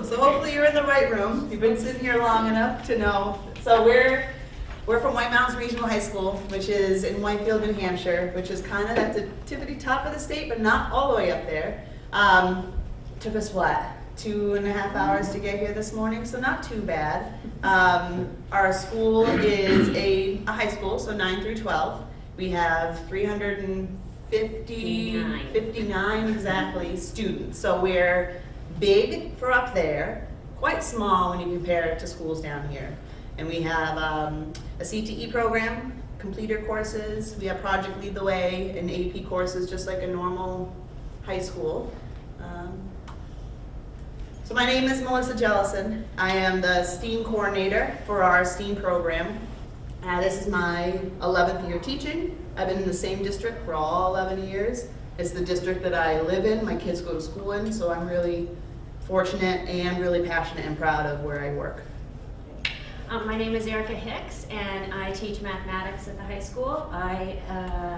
So hopefully you're in the right room. You've been sitting here long enough to know. So we're from White Mountains Regional High School, which is in Whitefield, New Hampshire, which is kind of at the tippity top of the state, but not all the way up there. Took us what, 2.5 hours to get here this morning, so not too bad. Our school is a high school, so 9 through 12. We have 359 exactly students. So we're big for up there, quite small when you compare it to schools down here. And we have a CTE program, completer courses. We have Project Lead the Way and AP courses, just like a normal high school. So my name is Melissa Jellison. I am the STEAM coordinator for our STEAM program. This is my 11th year teaching. I've been in the same district for all 11 years. It's the district that I live in, my kids go to school in, so I'm really fortunate and really passionate and proud of where I work. My name is Erica Hicks, and I teach mathematics at the high school.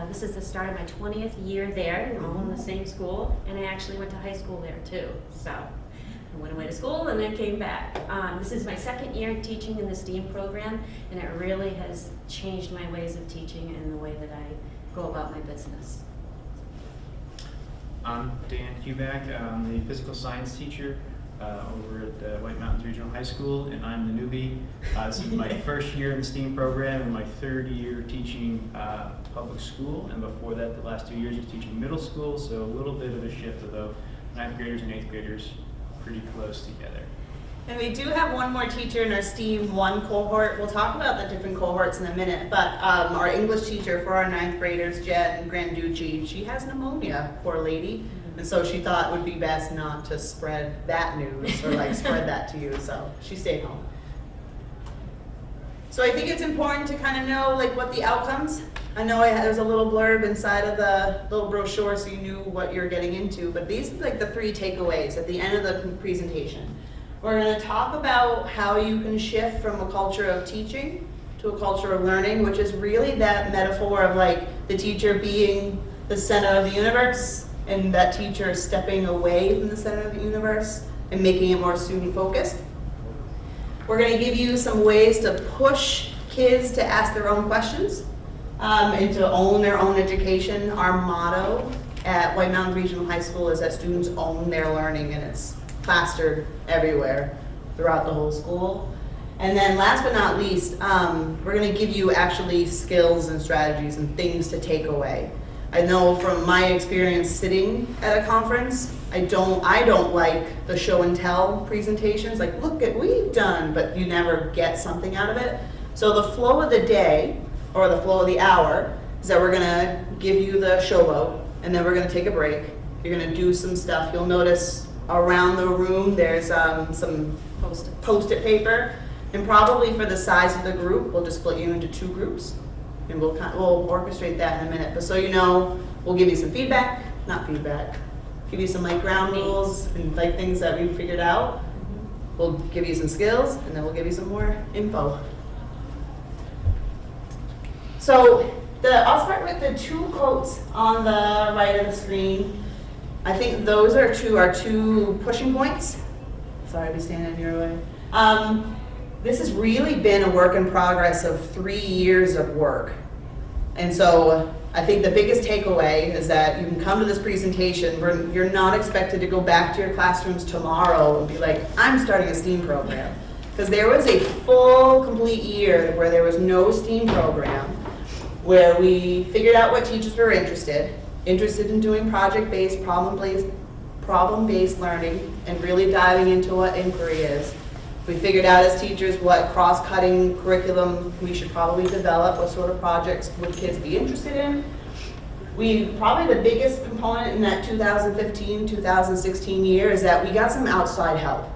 This is the start of my 20th year there, all in the same school, and I actually went to high school there too. So I went away to school and then came back. This is my second year teaching in the STEAM program, and it really has changed my ways of teaching and the way that I go about my business. I'm Dan Kubak. I'm the physical science teacher over at White Mountains Regional High School, and I'm the newbie. This is my first year in the STEAM program and my third year teaching public school, and before that, the last 2 years was teaching middle school, so a little bit of a shift, although 9th graders and 8th graders pretty close together. And we do have one more teacher in our STEAM 1 cohort. We'll talk about the different cohorts in a minute, but our English teacher for our 9th graders, Jen Granducci, she has pneumonia, poor lady, and so she thought it would be best not to spread that news or like spread that to you, so she stayed home. So I think it's important to kind of know like what the outcomes. I know there's a little blurb inside of the little brochure so you knew what you're getting into, but these are like the 3 takeaways at the end of the presentation. We're going to talk about how you can shift from a culture of teaching to a culture of learning, which is really that metaphor of like the teacher being the center of the universe and that teacher stepping away from the center of the universe and making it more student focused. We're going to give you some ways to push kids to ask their own questions and to own their own education. Our motto at White Mountains Regional High School is that students own their learning, and it's plastered everywhere throughout the whole school. And then last but not least, we're going to give you actually skills and strategies and things to take away. I know from my experience sitting at a conference, I don't like the show and tell presentations, like look at what we've done, but you never get something out of it. So the flow of the day, or the flow of the hour, is that we're going to give you the showboat, and then we're going to take a break. You're going to do some stuff. You'll notice around the room there's some post-it paper, and probably for the size of the group, we'll just split you into 2 groups, and we'll orchestrate that in a minute. But so you know, we'll give you some feedback, give you some like ground rules and like things that we've figured out. We'll give you some skills, and then we'll give you some more info. So I'll start with the 2 quotes on the right of the screen. I think those are our two pushing points. Sorry to be standing in your way. This has really been a work in progress of 3 years of work. And so I think the biggest takeaway is that you can come to this presentation where you're not expected to go back to your classrooms tomorrow and be like, I'm starting a STEAM program. Because there was a full, complete year where there was no STEAM program, where we figured out what teachers were interested in doing project-based, problem-based learning, and really diving into what inquiry is. We figured out as teachers what cross-cutting curriculum we should probably develop, what sort of projects would kids be interested in. Probably the biggest component in that 2015-2016 year is that we got some outside help.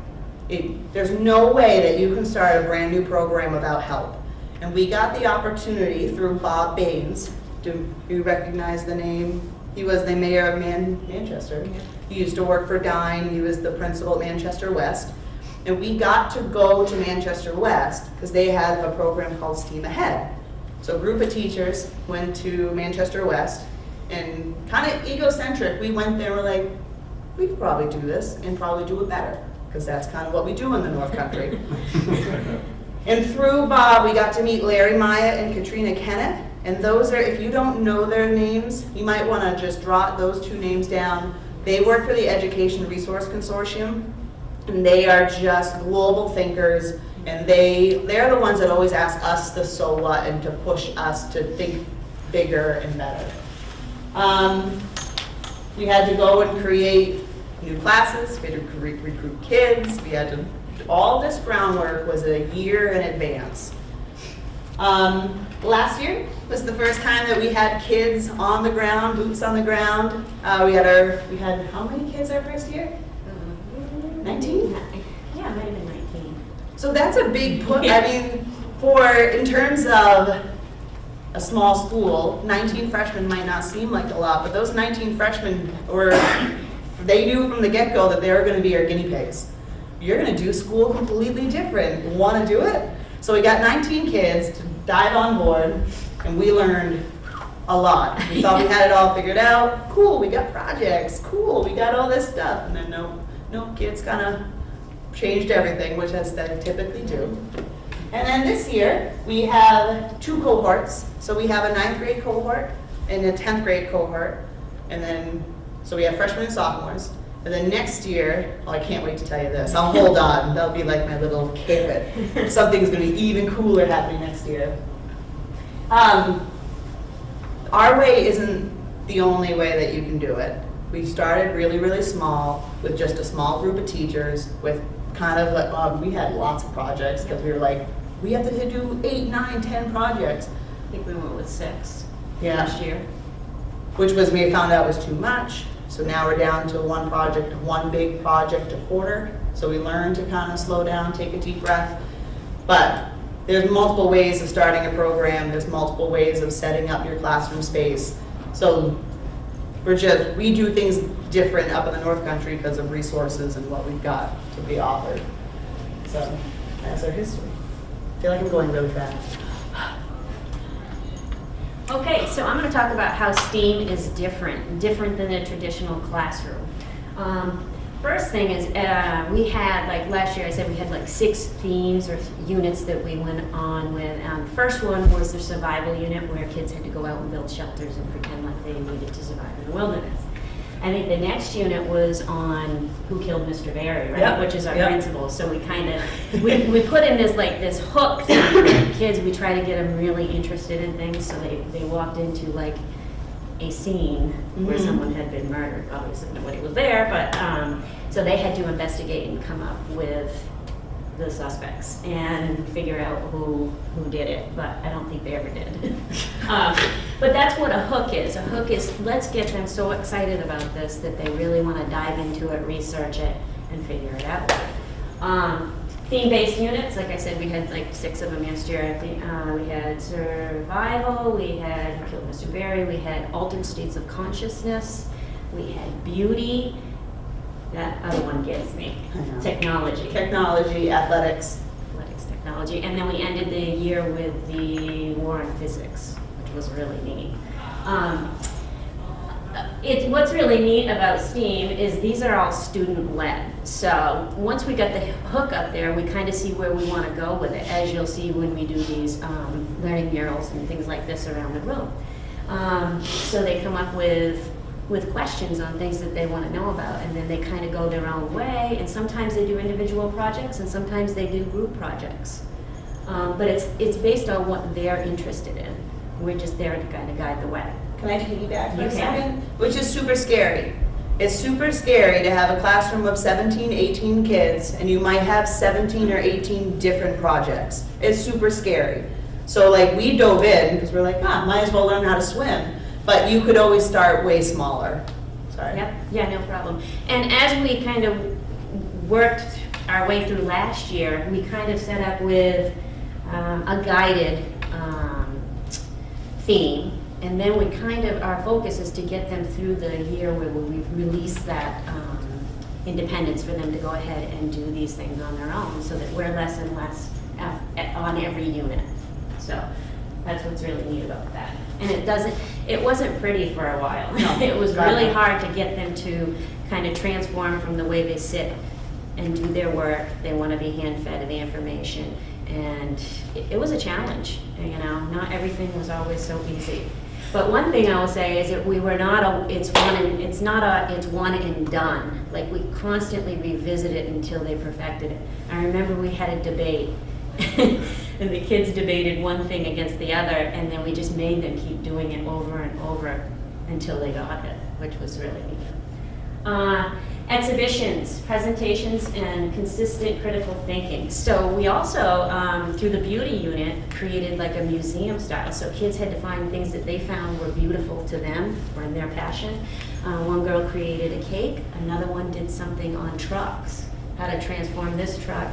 There's no way that you can start a brand new program without help. And we got the opportunity through Bob Baines. Do you recognize the name? He was the mayor of Manchester. He used to work for Dine. He was the principal at Manchester West. And we got to go to Manchester West because they had a program called STEAM Ahead. So a group of teachers went to Manchester West, and kind of egocentric, we went there, we're like, we could probably do this and probably do it better. because that's kind of what we do in the North Country. And through Bob, we got to meet Larry Maya and Katrina Kenneth. And those are, if you don't know their names, you might want to just jot those two names down. They work for the Education Resource Consortium, and they are just global thinkers, and they're the ones that always ask us the so what and to push us to think bigger and better. We had to go and create new classes, we had to recruit kids, we had to, all this groundwork was a year in advance. Last year was the first time that we had kids on the ground, boots on the ground. We had how many kids our first year? 19? Yeah, it might have been 19. So that's a big push. I mean, in terms of a small school, 19 freshmen might not seem like a lot, but those 19 freshmen they knew from the get-go that they were going to be our guinea pigs. You're going to do school completely different. Want to do it? So we got 19 kids to dive on board, and we learned a lot. We thought we had it all figured out. Cool, we got projects. Cool, we got all this stuff. And then no, kids kind of changed everything, which as they typically do. And then this year, we have 2 cohorts. So we have a 9th grade cohort and a 10th grade cohort. And then, so we have freshmen and sophomores. And then next year, oh, I can't wait to tell you this. I'll hold on. That'll be like my little carrot. Something's going to be even cooler happening next year. Our way isn't the only way that you can do it. We started really, really small with just a small group of teachers with kind of like, we had lots of projects because we were like, we have to do 8, 9, 10 projects. I think we went with 6 Yeah. last year. Which was, we found out was too much. So now we're down to one big project a quarter. So we learn to kind of slow down, take a deep breath. But there's multiple ways of starting a program. There's multiple ways of setting up your classroom space. So we do things different up in the North Country because of resources and what we've got to be offered. So that's our history. I feel like I'm going really fast. Okay, so I'm going to talk about how STEAM is different than a traditional classroom. First thing is, we had, like last year I said we had like 6 themes or units that we went on with. First one was the survival unit where kids had to go out and build shelters and pretend like they needed to survive in the wilderness. I think the next unit was on Who Killed Mr. Berry, right? Yep. Which is our Yep. principal. So we kind of, we put in this hook thing for the kids. We try to get them really interested in things. So they walked into like a scene where Mhm. someone had been murdered. Obviously nobody was there, but so they had to investigate and come up with the suspects and figure out who did it, but I don't think they ever did. But that's what a hook is. A hook is, let's get them so excited about this that they really want to dive into it, research it, and figure it out. Theme-based units, like I said, we had like 6 of them yesterday. We had survival, we had Who Killed Mr. Berry, we had altered states of consciousness, we had beauty. That other one gets me. Technology. Technology, athletics. Athletics, technology. And then we ended the year with the war on physics, which was really neat. What's really neat about STEAM is these are all student-led. So once we got the hook up there, we kind of see where we want to go with it, as you'll see when we do these learning murals and things like this around the room. So they come up with questions on things that they want to know about, and then they kind of go their own way, and sometimes they do individual projects and sometimes they do group projects. But it's based on what they're interested in. We're just there to kind of guide the way. Can I piggyback for You a can. second? Which is super scary. It's super scary to have a classroom of 17, 18 kids, and you might have 17 or 18 different projects. It's super scary. So like we dove in because we're like, might as well learn how to swim. But you could always start way smaller. Sorry. Yep, yeah, no problem. And as we kind of worked our way through last year, we kind of set up with a guided theme. And then we kind of, our focus is to get them through the year where we release that independence for them to go ahead and do these things on their own, so that we're less and less on every unit. So that's what's really neat about that. And it wasn't pretty for a while. No, It was God, really no. hard to get them to kind of transform from the way they sit and do their work. They want to be hand-fed the information, and it was a challenge. You know, not everything was always so easy. But one thing I will say is that we were not it's one and done. Like, we constantly revisit it until they perfected it. I remember we had a debate, and the kids debated one thing against the other, and then we just made them keep doing it over and over until they got it, which was really neat. Exhibitions, presentations, and consistent critical thinking. So we also, through the beauty unit, created like a museum style. So kids had to find things that they found were beautiful to them or in their passion. One girl created a cake, another one did something on trucks, how to transform this truck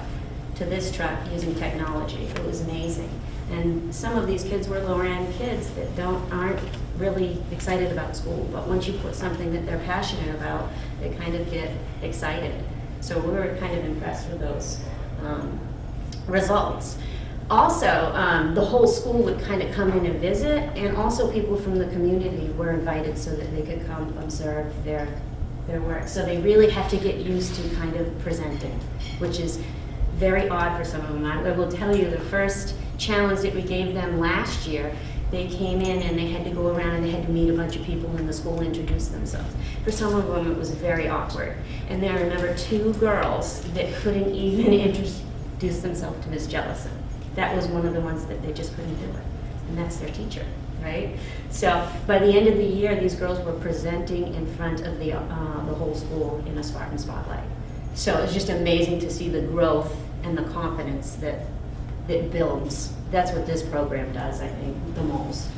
to this truck using technology. It was amazing. And some of these kids were lower-end kids that aren't really excited about school, but once you put something that they're passionate about, they kind of get excited. So we were kind of impressed with those results. Also, the whole school would kind of come in and visit, and also people from the community were invited so that they could come observe their work. So they really have to get used to kind of presenting, which is very odd for some of them. I will tell you, the first challenge that we gave them last year, they came in and they had to go around and they had to meet a bunch of people in the school and introduce themselves. For some of them, it was very awkward. And then I remember 2 girls that couldn't even introduce themselves to Miss Jellison. That was one of the ones that they just couldn't do it. And that's their teacher, right? So by the end of the year, these girls were presenting in front of the whole school in a Spartan spotlight. So it's just amazing to see the growth and the confidence that builds. That's what this program does, I think, the most.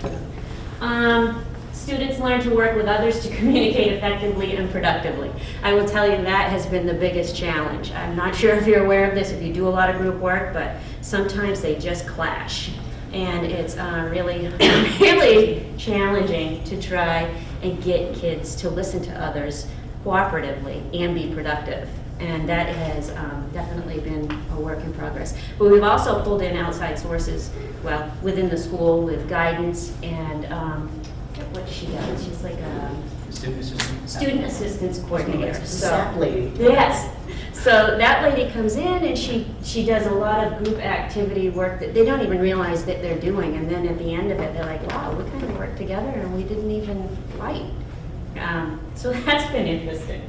Students learn to work with others to communicate effectively and productively. I will tell you that has been the biggest challenge. I'm not sure if you're aware of this, if you do a lot of group work, but sometimes they just clash. And it's really, really challenging to try and get kids to listen to others cooperatively and be productive. And that has definitely been a work in progress. But we've also pulled in outside sources, well, within the school with guidance and what she does. She's like a student assistance coordinator. SAP lady. Yes. So that lady comes in and she does a lot of group activity work that they don't even realize that they're doing. And then at the end of it, they're like, wow, we kind of worked together and we didn't even fight. So that's been interesting.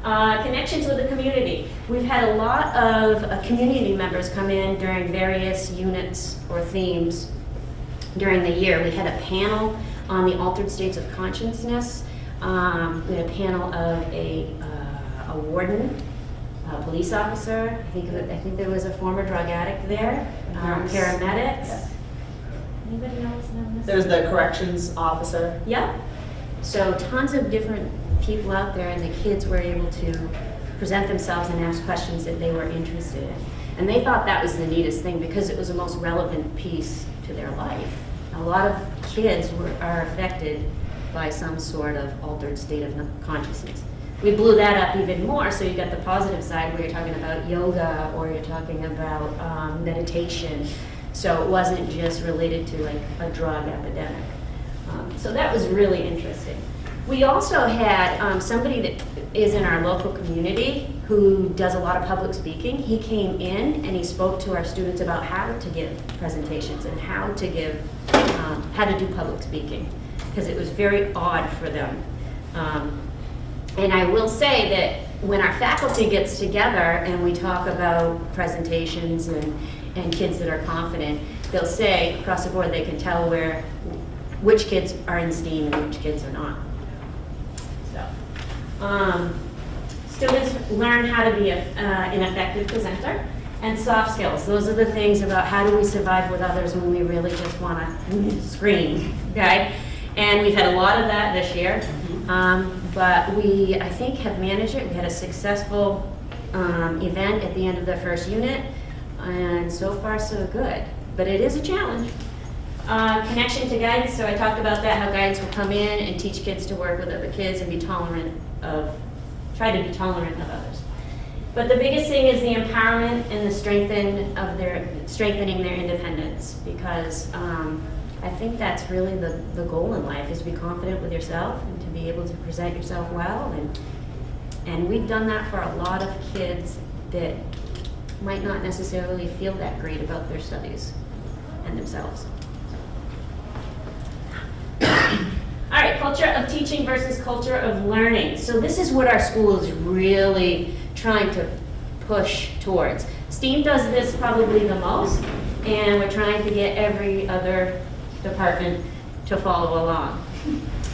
Connections with the community. We've had a lot of community members come in during various units or themes during the year. We had a panel on the altered states of consciousness. We had a panel of a warden, a police officer. I think there was a former drug addict there. Paramedics. Yeah. Anybody else know this? There's the corrections officer. Yep. So tons of different people out there, and the kids were able to present themselves and ask questions that they were interested in. And they thought that was the neatest thing because it was the most relevant piece to their life. A lot of kids are affected by some sort of altered state of consciousness. We blew that up even more, so you got the positive side where you're talking about yoga or you're talking about meditation. So it wasn't just related to like a drug epidemic. So that was really interesting. We also had somebody that is in our local community who does a lot of public speaking. He came in and he spoke to our students about how to give presentations and how to do public speaking, because it was very odd for them. And I will say that when our faculty gets together and we talk about presentations and kids that are confident, they'll say across the board they can tell which kids are in STEAM and which kids are not. Students learn how to be an effective presenter and soft skills. Those are the things about how do we survive with others when we really just want to scream, okay? And we've had a lot of that this year, but we, I think, have managed it. We had a successful event at the end of the first unit, and so far so good. But it is a challenge. Connection to guidance, so I talked about that, how guidance will come in and teach kids to work with other kids and try to be tolerant of others. But the biggest thing is the empowerment and the strengthening their independence, because I think that's really the goal in life, is to be confident with yourself and to be able to present yourself well. And we've done that for a lot of kids that might not necessarily feel that great about their studies and themselves. All right, culture of teaching versus culture of learning. So this is what our school is really trying to push towards. STEAM does this probably the most, and we're trying to get every other department to follow along.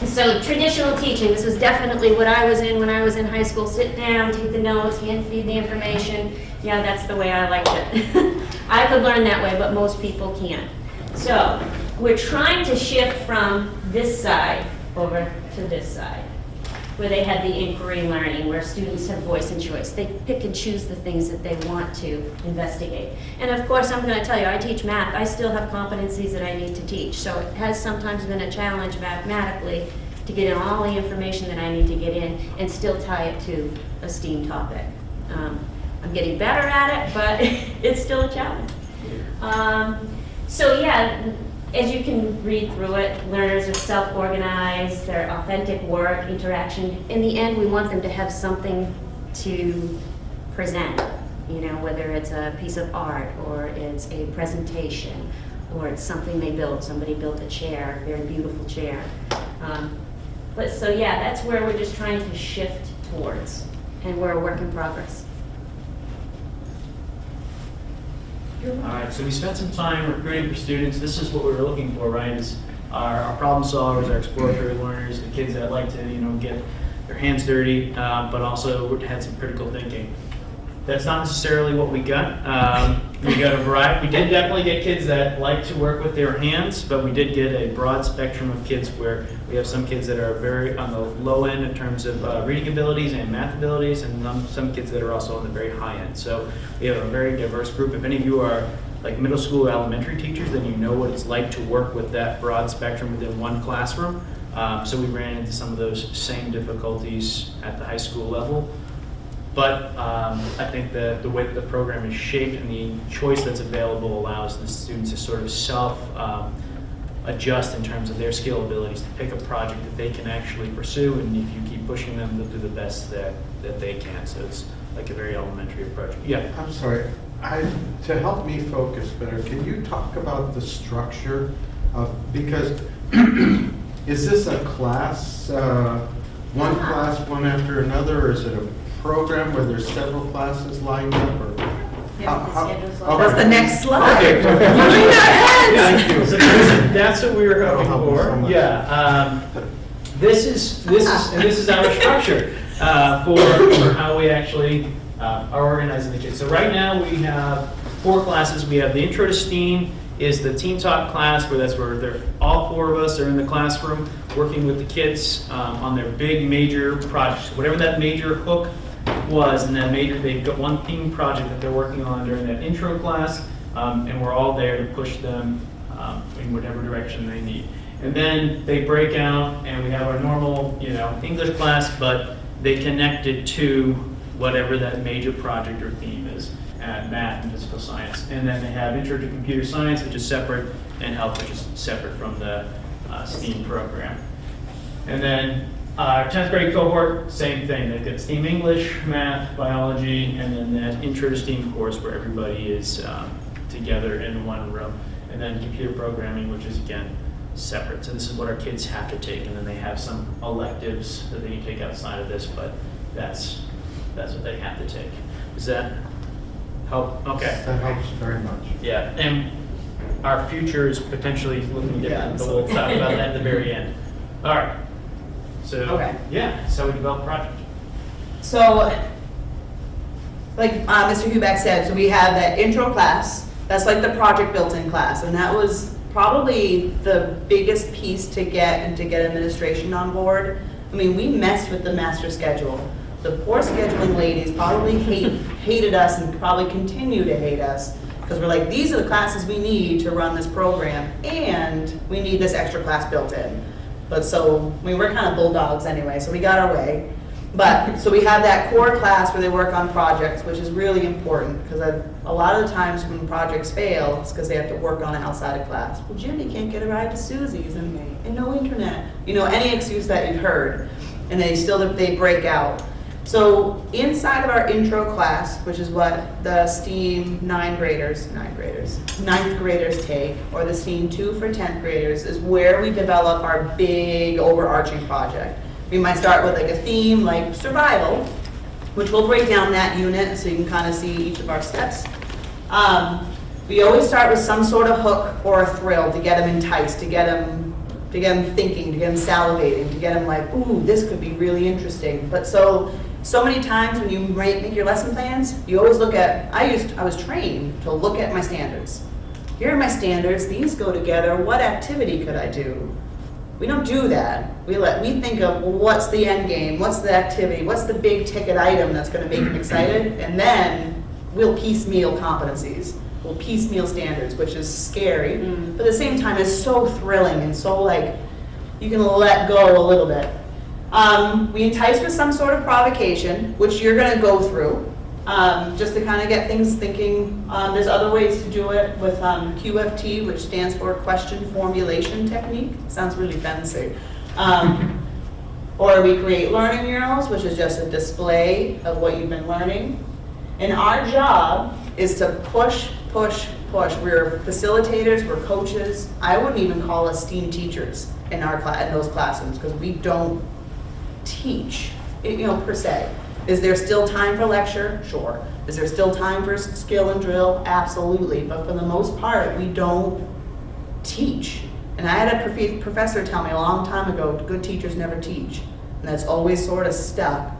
So traditional teaching, this was definitely what I was in when I was in high school. Sit down, take the notes, hand feed the information. Yeah, that's the way I liked it. I could learn that way, but most people can't. So we're trying to shift from this side over to this side, where they have the inquiry learning, where students have voice and choice. They pick and choose the things that they want to investigate. And of course, I'm going to tell you, I teach math. I still have competencies that I need to teach. So it has sometimes been a challenge mathematically to get in all the information that I need to get in and still tie it to a STEAM topic. I'm getting better at it, but it's still a challenge. So yeah, as you can read through it, learners are self-organized, they're authentic work, interaction. In the end, we want them to have something to present, you know, whether it's a piece of art or it's a presentation or it's something they built. Somebody built a chair, a very beautiful chair. But so yeah, that's where we're just trying to shift towards, and we're a work in progress. All right, so we spent some time recruiting for students. This is what we were looking for, right? Is our problem solvers, our exploratory learners, the kids that like to, you know, get their hands dirty, but also had some critical thinking. That's not necessarily what we got. We got a variety. We did definitely get kids that like to work with their hands, but we did get a broad spectrum of kids where we have some kids that are very on the low end in terms of reading abilities and math abilities, and some kids that are also on the very high end. So we have a very diverse group. If any of you are like middle school or elementary teachers, then you know what it's like to work with that broad spectrum within one classroom. So we ran into some of those same difficulties at the high school level. But I think that the way that the program is shaped and the choice that's available allows the students to sort of self-adjust in terms of their skill abilities to pick a project that they can actually pursue, and if you keep pushing them, they'll do the best that they can. So it's like a very elementary approach. Yeah? I'm sorry. To help me focus better, can you talk about the structure of, because is this a class, one class, one after another, or is it a program where there's several classes lined up, or That's the next slide. Okay. Thank you. So that's what we were hoping for. So Yeah. This is our structure for how we actually are organizing the kids. So right now we have 4 classes. We have the Intro to STEAM is the Teen Talk class, where all 4 of us are in the classroom working with the kids on their big major projects, whatever that major hook was, and they've got one theme project that they're working on during that intro class, and we're all there to push them in whatever direction they need. And then they break out, and we have our normal, English class, but they connect it to whatever that major project or theme is, math and physical science. And then they have Intro to Computer Science, which is separate, and Health, which is separate from the STEAM program. And then our 10th grade cohort, same thing. They've got STEAM English, Math, Biology, and then that Intro to STEAM course where everybody is together in one room. And then computer programming, which is, again, separate. So this is what our kids have to take, and then they have some electives that they can take outside of this, but that's what they have to take. Does that help? Okay. That helps very much. Yeah, and our future is potentially looking different, but we'll talk about that at the very end. All right. So, Okay. Yeah, so we develop a project. So, like Mr. Hubeck said, so we have that intro class, that's like the project built-in class, and that was probably the biggest piece to get administration on board. I mean, we messed with the master schedule. The poor scheduling ladies probably hated us and probably continue to hate us, because we're like, these are the classes we need to run this program, and we need this extra class built in. But so, I mean, we're kind of bulldogs anyway, so we got our way. But, so we have that core class where they work on projects, which is really important, because a lot of the times when projects fail, it's because they have to work on it outside of class. Well, Jimmy can't get a ride to Susie's and no internet. Any excuse that you've heard, and they break out. So inside of our intro class, which is what the STEAM ninth graders take, or the STEAM 2 for 10th graders, is where we develop our big overarching project. We might start with like a theme like survival, which we'll break down that unit so you can kind of see each of our steps. We always start with some sort of hook or a thrill to get them enticed, to get them thinking, to get them salivating, to get them like, ooh, this could be really interesting. But so many times when you make your lesson plans, you always look at, I was trained to look at my standards. Here are my standards, these go together, what activity could I do? We don't do that. We think of, well, what's the end game, what's the activity, what's the big ticket item that's gonna make them excited, and then we'll piecemeal competencies. We'll piecemeal standards, which is scary, but at the same time it's so thrilling and so like, you can let go a little bit. We entice with some sort of provocation, which you're gonna go through, just to kind of get things thinking. There's other ways to do it with QFT, which stands for Question Formulation Technique. Sounds really fancy. Or we create learning murals, which is just a display of what you've been learning. And our job is to push, push, push. We're facilitators, we're coaches. I wouldn't even call us STEAM teachers in those classrooms, because we don't teach, per se. Is there still time for lecture? Sure. Is there still time for skill and drill? Absolutely. But for the most part, we don't teach. And I had a professor tell me a long time ago, good teachers never teach. And that's always sort of stuck.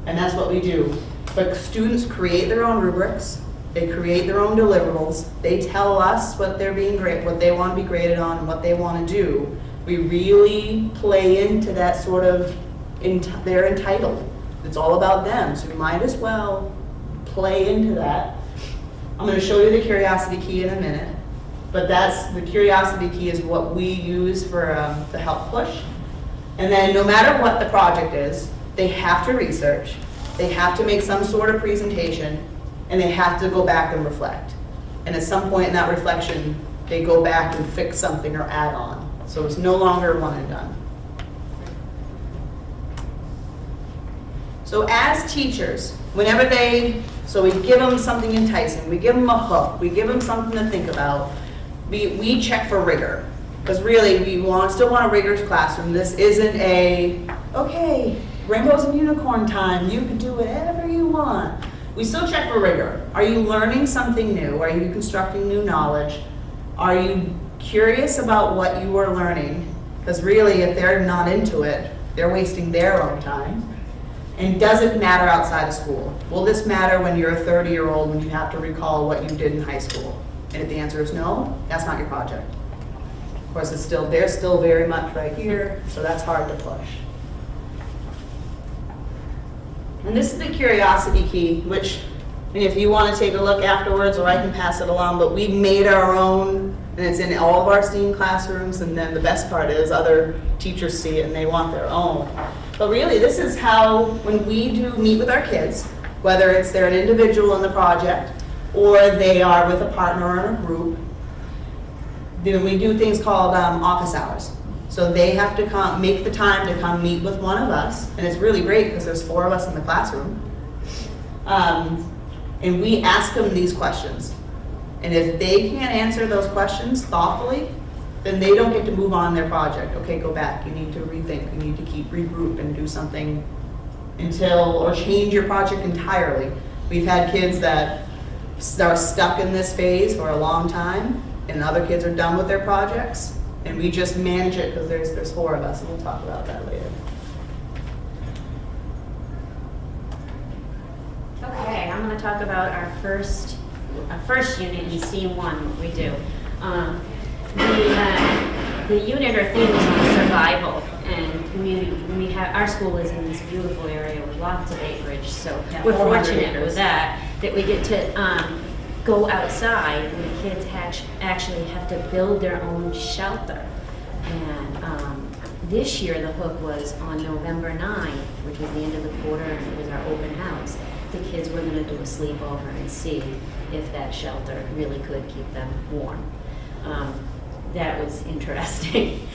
And that's what we do. But students create their own rubrics. They create their own deliverables. They tell us what they're being what they want to be graded on and what they want to do. We really play into that sort of, they're entitled. It's all about them, so we might as well play into that. I'm going to show you the curiosity key in a minute, but the curiosity key is what we use for to help push. And then no matter what the project is, they have to research, they have to make some sort of presentation, and they have to go back and reflect. And at some point in that reflection, they go back and fix something or add on. So it's no longer one and done. So as teachers, whenever so we give them something enticing, we give them a hook, we give them something to think about, we check for rigor. Because really, we still want a rigorous classroom. This isn't okay, rainbows and unicorn time, you can do whatever you want. We still check for rigor. Are you learning something new? Are you constructing new knowledge? Are you curious about what you are learning? Because really, if they're not into it, they're wasting their own time. And does it matter outside of school? Will this matter when you're a 30-year-old when you have to recall what you did in high school? And if the answer is no, that's not your project. Of course, they're still very much right here, so that's hard to push. And this is the curiosity key, which, if you want to take a look afterwards, or I can pass it along, but we made our own, and it's in all of our STEAM classrooms, and then the best part is other teachers see it and they want their own. But really, this is how, when we meet with our kids, whether they're an individual in the project, or they are with a partner or in a group, then we do things called office hours. So they have to make the time to come meet with one of us, and it's really great because there's 4 of us in the classroom. And we ask them these questions. And if they can't answer those questions thoughtfully, then they don't get to move on their project. Okay, go back, you need to rethink, you need to regroup and do something or change your project entirely. We've had kids that are stuck in this phase for a long time, and other kids are done with their projects. And we just manage it because there's 4 of us, and we'll talk about that later. Okay, I'm going to talk about our first unit in STEAM 1, what we do. The unit or theme is on survival, and our school is in this beautiful area with lots of acreage, so Yeah, we're 400 fortunate acres. with that we get to go outside, and the kids actually have to build their own shelter. And this year the hook was on November 9th, which was the end of the quarter, and it was our open house. The kids were going to do a sleepover and see if that shelter really could keep them warm. That was interesting.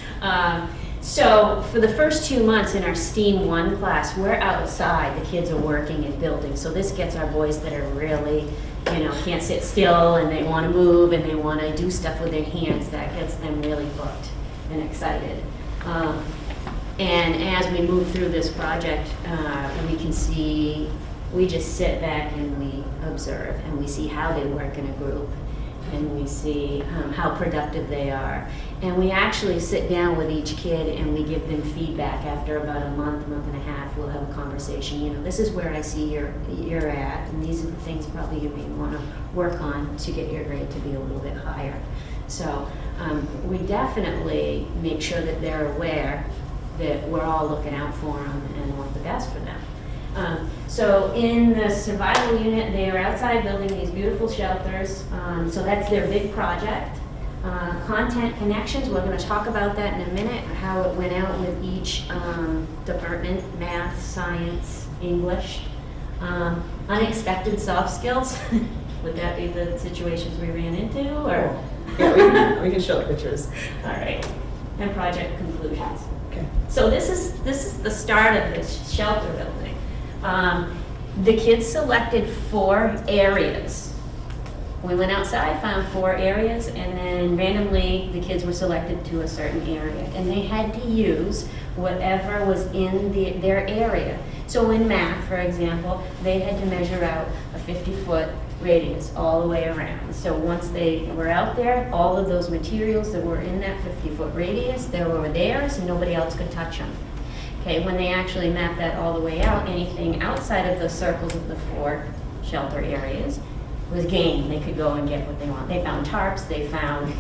So for the first 2 months in our STEAM 1 class, we're outside. The kids are working and building. So this gets our boys that are really, can't sit still and they want to move and they want to do stuff with their hands. That gets them really hooked and excited. And as we move through this project, we can see, we just sit back and we observe and we see how they work in a group and we see how productive they are. And we actually sit down with each kid and we give them feedback after about a month and a half. We'll have a conversation. This is where I see you're at, and these are the things probably you may want to work on to get your grade to be a little bit higher. So we definitely make sure that they're aware that we're all looking out for them and want the best for them. So in the survival unit, they are outside building these beautiful shelters. So that's their big project. Content connections, we're going to talk about that in a minute, how it went out with each department, math, science, English. Unexpected soft skills, would that be the situations we ran into? Or? Yeah, we can show pictures. All right, and project conclusions. Okay. So this is the start of this shelter building. The kids selected 4 areas. We went outside, found 4 areas, and then randomly the kids were selected to a certain area. And they had to use whatever was in their area. So in math, for example, they had to measure out a 50-foot radius all the way around. So once they were out there, all of those materials that were in that 50-foot radius, they were theirs and nobody else could touch them. Okay, when they actually mapped that all the way out, anything outside of the circles of the 4 shelter areas was game. They could go and get what they want. They found tarps, they found,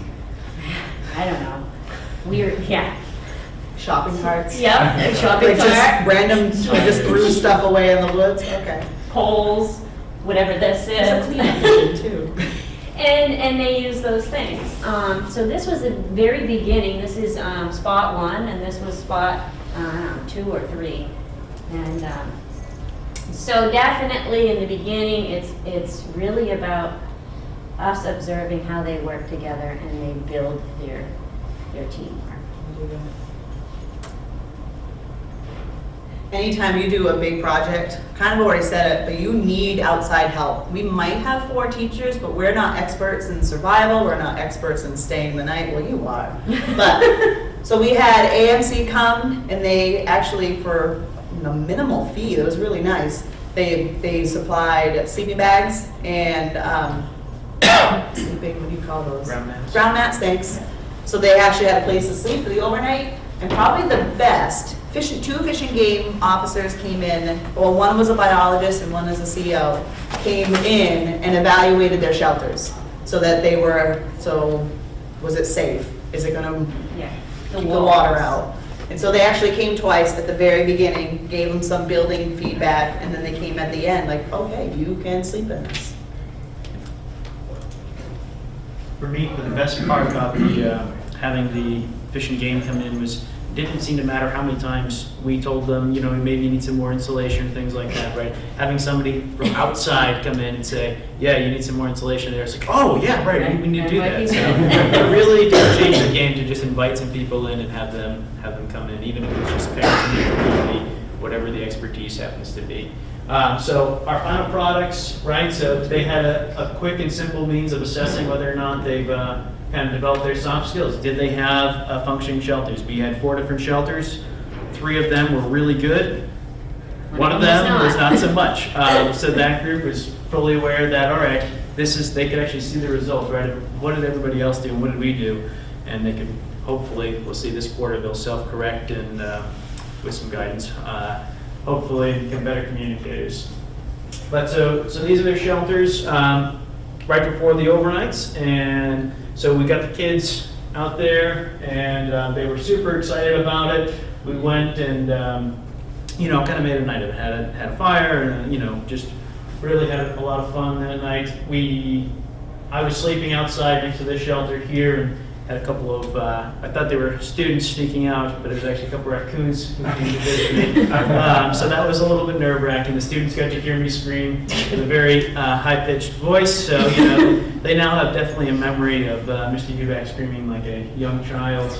I don't know, weird, yeah. Shopping carts. Yep, shopping Like cart. just random, like just threw stuff away in the woods. Okay. Poles, whatever this There's a is. cleanup mission too. And they use those things. So this was the very beginning. This is spot 1, and this was spot 2 or 3. And so definitely in the beginning, it's really about us observing how they work together and they build their teamwork. Anytime you do a big project, kind of already said it, but you need outside help. We might have 4 teachers, but we're not experts in survival, we're not experts in staying the night. Well, you are. But, so we had AMC come, and they actually, for a minimal fee, it was really nice, they supplied sleeping bags and sleeping, what do you call those? Ground mats. Ground mats, thanks. So they actually had a place to sleep for the overnight, and probably the best, 2 fish and game officers came in, well, one was a biologist and one is a CO, came in and evaluated their shelters so that they were, so was it safe? Is it gonna Yeah. keep the water out? And so they actually came twice at the very beginning, gave them some building feedback, and then they came at the end like, okay, you can sleep in this. For me, the best part about having the fish and game come in was, it didn't seem to matter how many times we told them, maybe you need some more insulation, things like that, right? Having somebody from outside come in and say, yeah, you need some more insulation there. It's like, oh, yeah, right, we need to do that. So it really did change the game to just invite some people in and have them come in, even if it's just parents in the community, whatever the expertise happens to be. So our final products, right? So they had a quick and simple means of assessing whether or not they've kind of developed their soft skills. Did they have functioning shelters? We had 4 different shelters. 3 of them were really good. One of them was not so much. So that group was fully aware that, all right, they could actually see the results, right? What did everybody else do and what did we do? And they could, hopefully, we'll see this quarter, they'll self-correct and with some guidance, hopefully become better communicators. But so these are their shelters right before the overnights. And so we got the kids out there and they were super excited about it. We went and, kind of made a night of it. Had a fire and, just really had a lot of fun that night. I was sleeping outside next to this shelter here and had a couple of, I thought they were students sneaking out, but it was actually a couple of raccoons who came to visit me. So that was a little bit nerve-wracking. The students got to hear me scream with a very high-pitched voice, so they now have definitely a memory of Mr. Huback screaming like a young child.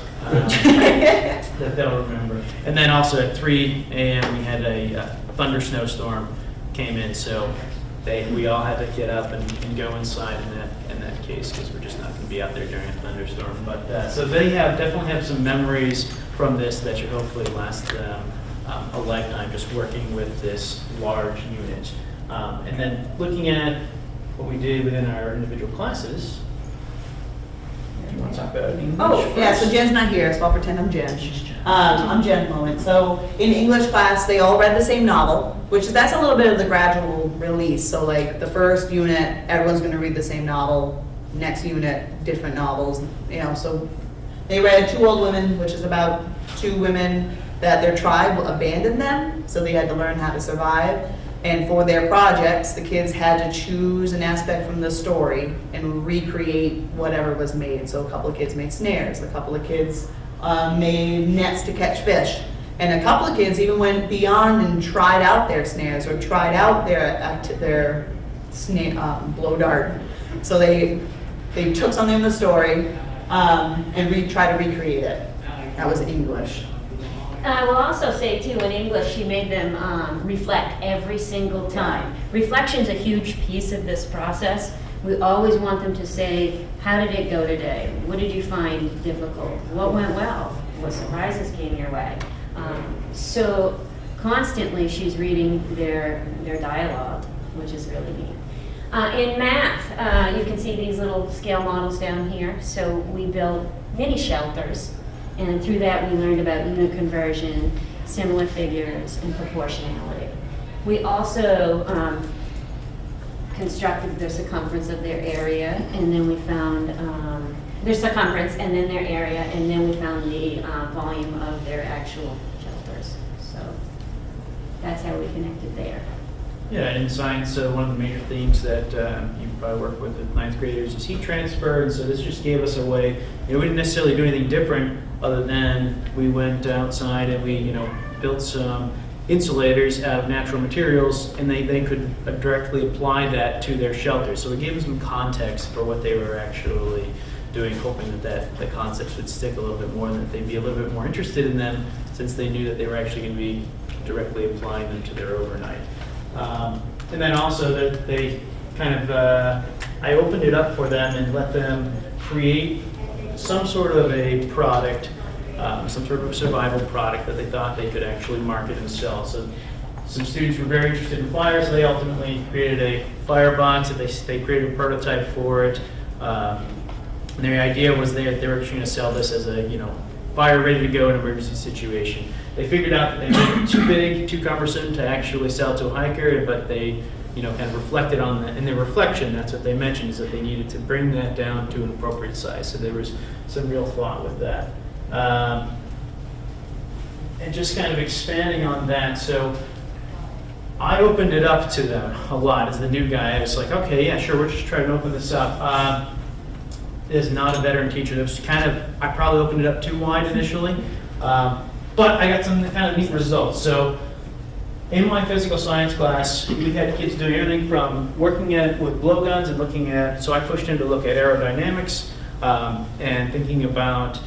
that they'll remember. And then also at 3 a.m. we had a thunder snowstorm came in, so we all had to get up and go inside in that case, because we're just not going to be out there during a thunderstorm. But so they definitely have some memories from this that should hopefully last them a lifetime, just working with this large unit. And then looking at what we did within our individual classes. Do you want to talk about English Oh, yeah, so first? Jen's not here, so I'll pretend I'm Jen. I'm Jen at the moment. So in English class, they all read the same novel, that's a little bit of the gradual release. So like the first unit, everyone's gonna read the same novel. Next unit, different novels, so they read Two Old Women, which is about two women that their tribe abandoned them, so they had to learn how to survive. And for their projects, the kids had to choose an aspect from the story and recreate whatever was made. So a couple of kids made snares, a couple of kids made nets to catch fish. And a couple of kids even went beyond and tried out their snares or tried out their blow dart. So they took something in the story and tried to recreate it. That was English. I will also say too, in English, she made them reflect every single time. Reflection's a huge piece of this process. We always want them to say, how did it go today? What did you find difficult? What went well? What surprises came your way? So constantly she's reading their dialogue, which is really neat. In math, you can see these little scale models down here. So we built mini shelters, and through that we learned about unit conversion, similar figures, and proportionality. We also constructed the circumference of their area, and then we found their circumference and then their area, and then we found the volume of their actual shelters. So that's how we connected there. Yeah, in science, one of the major themes that you probably work with ninth graders is heat transfer, and so this just gave us a way. We didn't necessarily do anything different other than we went outside and we built some insulators out of natural materials, and they could directly apply that to their shelters. So we gave them some context for what they were actually doing, hoping that the concepts would stick a little bit more and that they'd be a little bit more interested in them, since they knew that they were actually going to be directly applying them to their overnight. And then also that they kind of, I opened it up for them and let them create some sort of a product, some sort of survival product that they thought they could actually market and sell. So some students were very interested in fire, so they ultimately created a firebox that they created a prototype for it. And their idea was they were actually going to sell this as a fire ready to go in an emergency situation. They figured out that they made it too big, too cumbersome to actually sell to a hiker, but they kind of reflected on that. In their reflection, that's what they mentioned, is that they needed to bring that down to an appropriate size. So there was some real thought with that. And just kind of expanding on that, so I opened it up to them a lot as the new guy. I was like, okay, yeah, sure, we're just trying to open this up. Is not a veteran teacher. That was I probably opened it up too wide initially, but I got some kind of neat results. So in my physical science class, we had kids doing everything from working with blowguns and looking at, so I pushed him to look at aerodynamics and thinking about,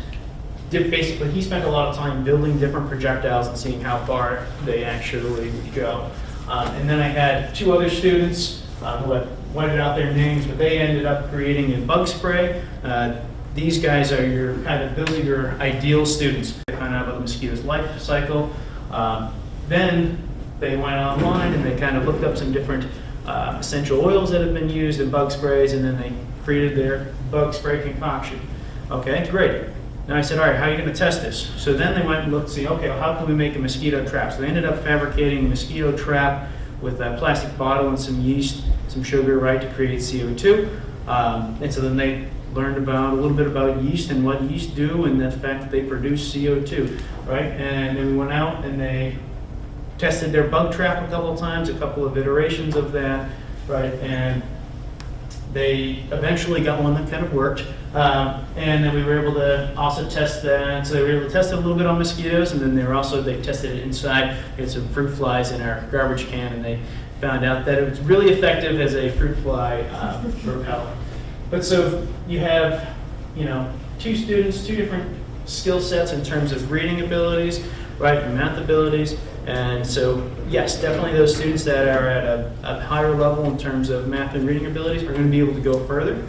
basically he spent a lot of time building different projectiles and seeing how far they actually would go. And then I had two other students who had whited out their names, but they ended up creating a bug spray. These guys are those are your ideal students. They find out about the mosquito's life cycle. Then they went online and they kind of looked up some different essential oils that have been used in bug sprays, and then they created their bug spray concoction. Okay, great. Now I said, all right, how are you going to test this? So then they went and looked to see, okay, well, how can we make a mosquito trap? So they ended up fabricating a mosquito trap with a plastic bottle and some yeast, some sugar, right, to create CO2. And so then they learned a little bit about yeast and what yeast do, and the fact that they produce CO2, right? And then we went out and they tested their bug trap a couple of times, a couple of iterations of that, right? And they eventually got one that kind of worked. And then we were able to also test that. So they were able to test it a little bit on mosquitoes, and then they tested it inside. We had some fruit flies in our garbage can, and they found out that it was really effective as a fruit fly repellent. But so you have, two students, two different skill sets in terms of reading abilities, right, and math abilities. And so, yes, definitely those students that are at a higher level in terms of math and reading abilities are going to be able to go further.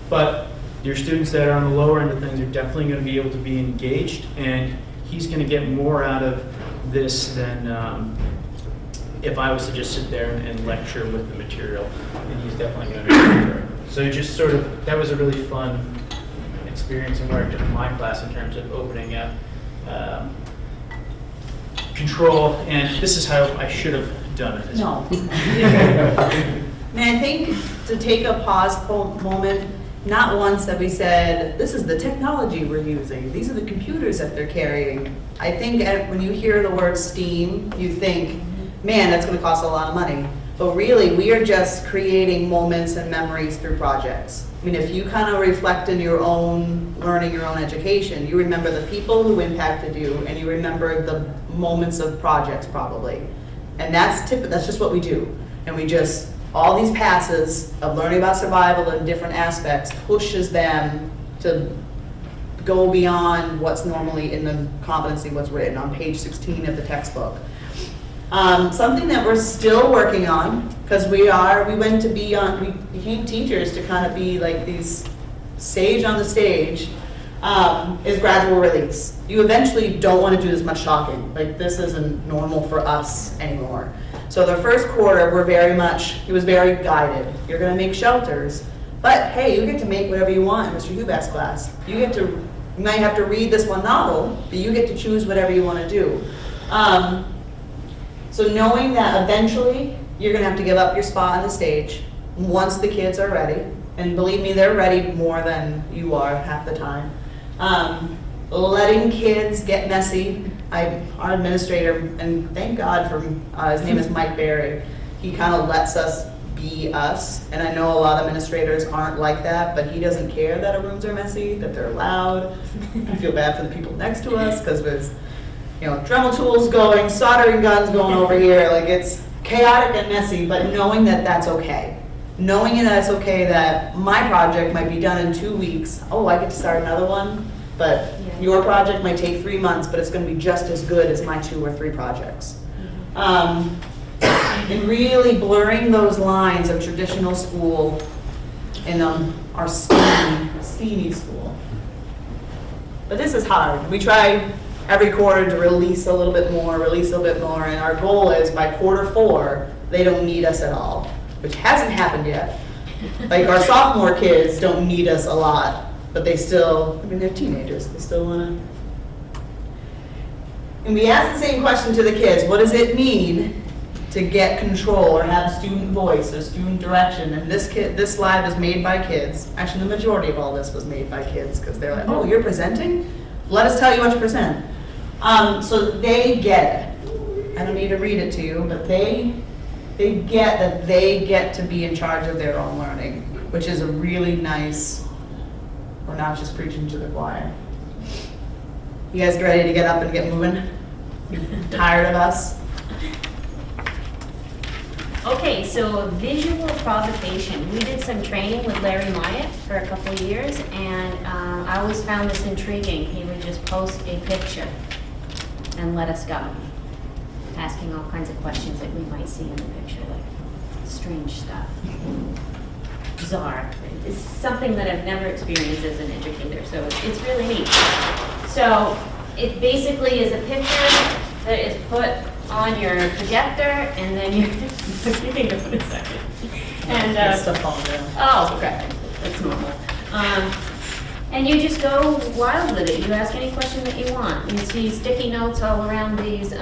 But your students that are on the lower end of things are definitely going to be able to be engaged, and he's going to get more out of this than if I was to just sit there and lecture with the material, and he's definitely going to be. So just sort of, that was a really fun experience and worked in my class in terms of opening up control, and this is how I should have done it. No. And I think to take a pause moment, not once have we said, this is the technology we're using, these are the computers that they're carrying. I think when you hear the word STEAM, you think, man, that's going to cost a lot of money. But really, we are just creating moments and memories through projects. I mean, if you kind of reflect in your own learning, your own education, you remember the people who impacted you, and you remember the moments of projects probably. And that's just what we do. And we just, all these passes of learning about survival in different aspects pushes them to go beyond what's normally in the competency, what's written on page 16 of the textbook. Something that we're still working on, because we became teachers to kind of be like these sage on the stage, is gradual release. You eventually don't want to do this much talking. Like, this isn't normal for us anymore. So the first quarter, it was very guided. You're going to make shelters, but hey, you get to make whatever you want in Mr. Hubat's class. You might have to read this one novel, but you get to choose whatever you want to do. So knowing that eventually you're going to have to give up your spot on the stage once the kids are ready, and believe me, they're ready more than you are half the time. Letting kids get messy. Our administrator, and thank God for, his name is Mike Berry, he kind of lets us be us, and I know a lot of administrators aren't like that, but he doesn't care that our rooms are messy, that they're loud. I feel bad for the people next to us, because there's Dremel tools going, soldering guns going over here, like it's chaotic and messy, but knowing that that's okay. Knowing that it's okay that my project might be done in 2 weeks, oh, I get to start another one, but your project might take 3 months, but it's going to be just as good as my 2 or 3 projects. And really blurring those lines of traditional school and our steamy school. But this is hard. We try every quarter to release a little bit more, and our goal is by quarter 4, they don't need us at all, which hasn't happened yet. Like, our sophomore kids don't need us a lot, but they still, they're teenagers, they still want to. And we ask the same question to the kids, what does it mean to get control or have student voice or student direction? And this slide was made by kids. Actually, the majority of all this was made by kids, because they're like, oh, you're presenting? Let us tell you what to present. So they get it. I don't need to read it to you, but they get that they get to be in charge of their own learning, which is a really nice, we're not just preaching to the choir. You guys ready to get up and get moving? You tired of us? Okay, so visual provocation. We did some training with Larry Myatt for a couple of years, and I always found this intriguing. He would just post a picture and let us go, asking all kinds of questions that we might see in the picture, like strange stuff, bizarre. It's something that I've never experienced as an educator, so it's really neat. So it basically is a picture that is put on your projector, and then you can go in a second. And Stuff falling down. oh, okay, that's normal. And you just go wild with it. You ask any question that you want. You see sticky notes all around these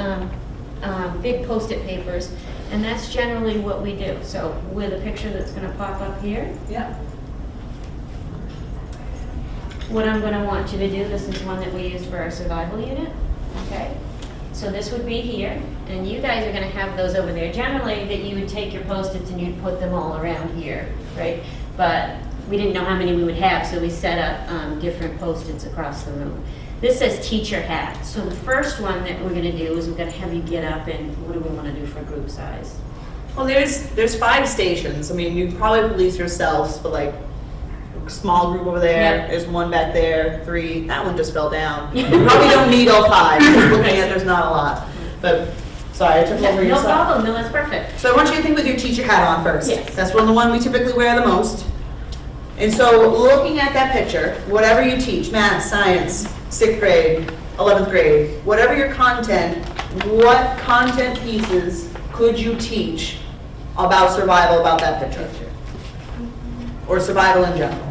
big Post-it papers, and that's generally what we do. So with a picture that's going to pop up here, Yeah. what I'm going to want you to do, this is one that we used for our survival unit, okay? So this would be here, and you guys are going to have those over there. Generally, that you would take your Post-its and you'd put them all around here, right? But we didn't know how many we would have, so we set up different Post-its across the room. This says teacher hat. So the first one that we're going to do is we're going to have you get up, and what do we want to do for group size? Well, there's 5 stations. I mean, you probably police yourselves, but like small group over there, Yep. there's one back there, 3, that one just fell down. You probably don't need all 5, just looking at there's not a lot. But, sorry, I took over your No stuff. problem, no, that's perfect. So I want you to think with your teacher hat on first. Yes. That's the one we typically wear the most. And so looking at that picture, whatever you teach, math, science, 6th grade, 11th grade, whatever your content, what content pieces could you teach about survival about that picture? Or survival in general.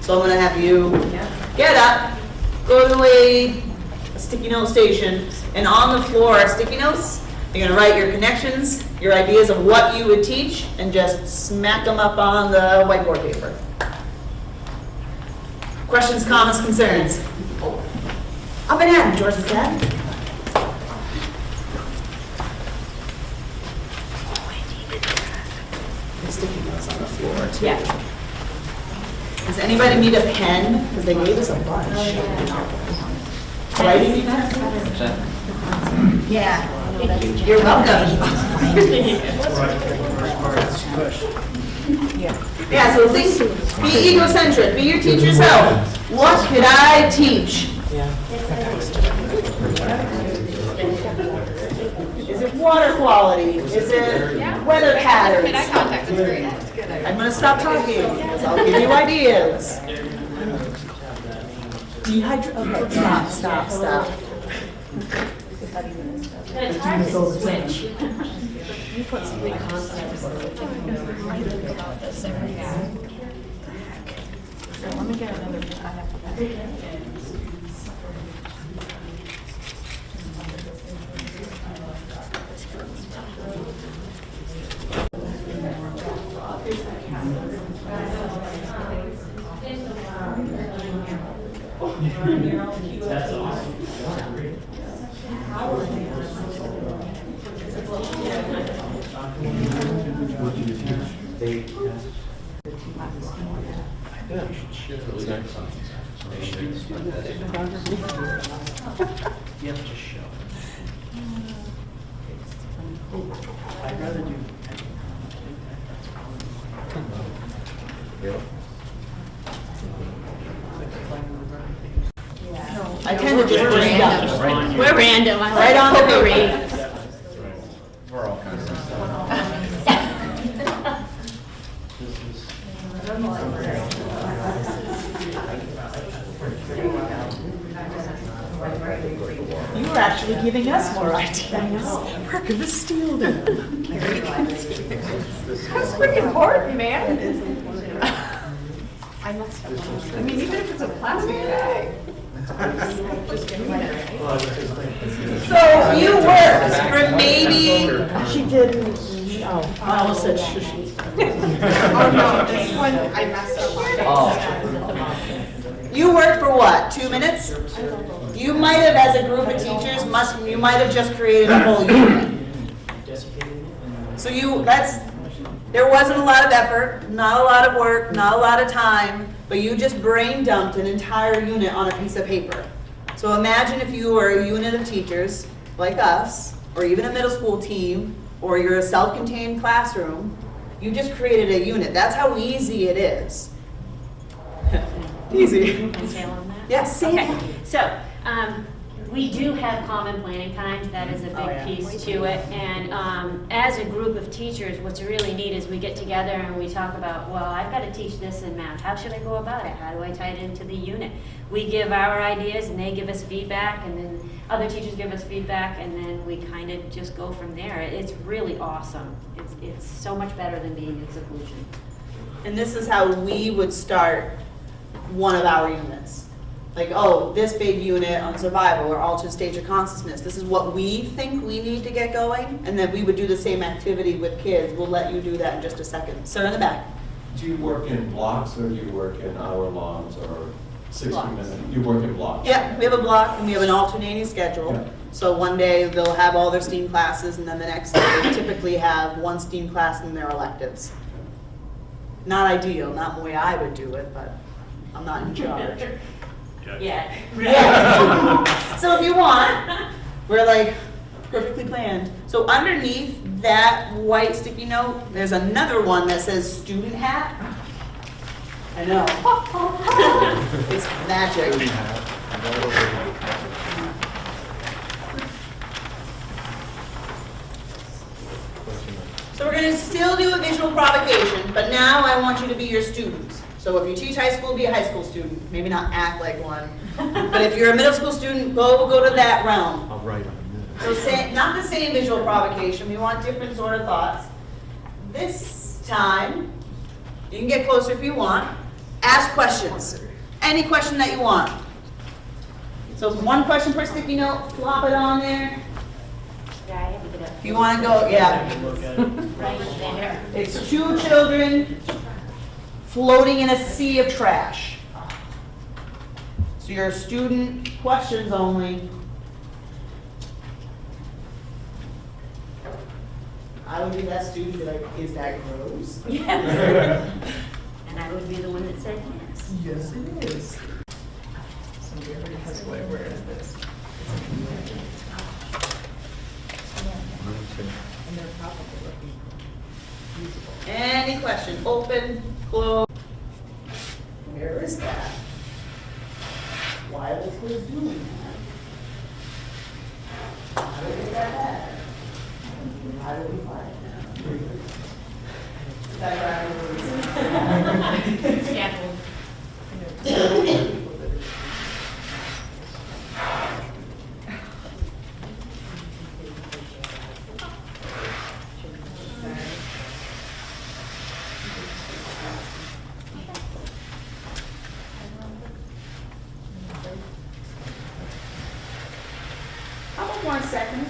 So I'm gonna have you get up, go to a sticky note station, and on the floor are sticky notes. You're gonna write your connections, your ideas of what you would teach, and just smack them up on the whiteboard paper. Questions, comments, concerns? Up and at 'em, George and Dad. There's sticky notes on the floor, too. Yeah. Does anybody need a pen? Because they gave us a bunch. Writing utensils? Yeah. You're welcome. Yeah, so think, be egocentric, be your teacher self. What could I teach? Is it water quality? Is it weather patterns? Eye contact is great. That's good. I'm gonna stop talking, because I'll give you ideas. Dehydrate, okay, stop. It's hard to switch. Let me get another, I have to. That's awesome. What do you teach? You have to just show. I'd rather do. I tend to just bring up. Right. We're random, I Right on the potpourri. paper. We're all kinds of stuff. You were actually giving us more ideas. We're gonna steal them. That's pretty important, man. I must have. I mean, even if it's a plastic bag. Just give me it. So you worked for maybe, She didn't, I almost said she. Oh, no, this one, I messed up on. you worked for what, 2 minutes? You might have, as a group of teachers, you might have just created a whole unit. So there wasn't a lot of effort, not a lot of work, not a lot of time, but you just brain dumped an entire unit on a piece of paper. So imagine if you were a unit of teachers, like us, or even a middle school team, or you're a self-contained classroom, you just created a unit. That's how easy it is. Easy. Detail on that? Yes, say Okay, that. so, we do have common planning time, that is a Oh, yeah. big piece to it, and, as a group of teachers, what's really neat is we get together and we talk about, well, I've got to teach this in math, how should I go about it, how do I tie it into the unit? We give our ideas and they give us feedback, and then other teachers give us feedback, and then we kind of just go from there. It's really awesome, it's so much better than being in seclusion. And this is how we would start one of our units. Like, oh, this big unit on survival or altered stage of consciousness, this is what we think we need to get going, and then we would do the same activity with kids. We'll let you do that in just a second. Sir in the back. Do you work in blocks or do you work in hour-longs or 60 Blocks. minutes? You work in blocks? Yeah, we have a block and we have an alternating schedule. Yeah. So one day they'll have all their STEAM classes, and then the next day they typically have one STEAM class and their electives. Not ideal, not the way I would do it, but I'm not in charge. Yeah. Yeah. So if you want, we're like perfectly planned. So underneath that white sticky note, there's another one that says student hat. I know. It's magic. So we're going to still do a visual provocation, but now I want you to be your students. So if you teach high school, be a high school student. Maybe not act like one. But if you're a middle school student, go to that realm. I'll write on So not the same visual provocation. We want different sort of thoughts. This time, you can get closer if you want. Ask questions. Any question that you want. So one question per sticky note, flop it on there. Yeah, I have to get up. If you want to go, yeah. Right there. It's two children floating in a sea of trash. So your student questions only. I would be that student, be like, is that gross? And I would be the one that said yes. Yes, it is. Somebody already has where is this? And they're probably looking usable. Any question? Open, close. Where is that? Why are the kids doing that? How do we get that back? How do we find it? Scaffold. Couple more seconds.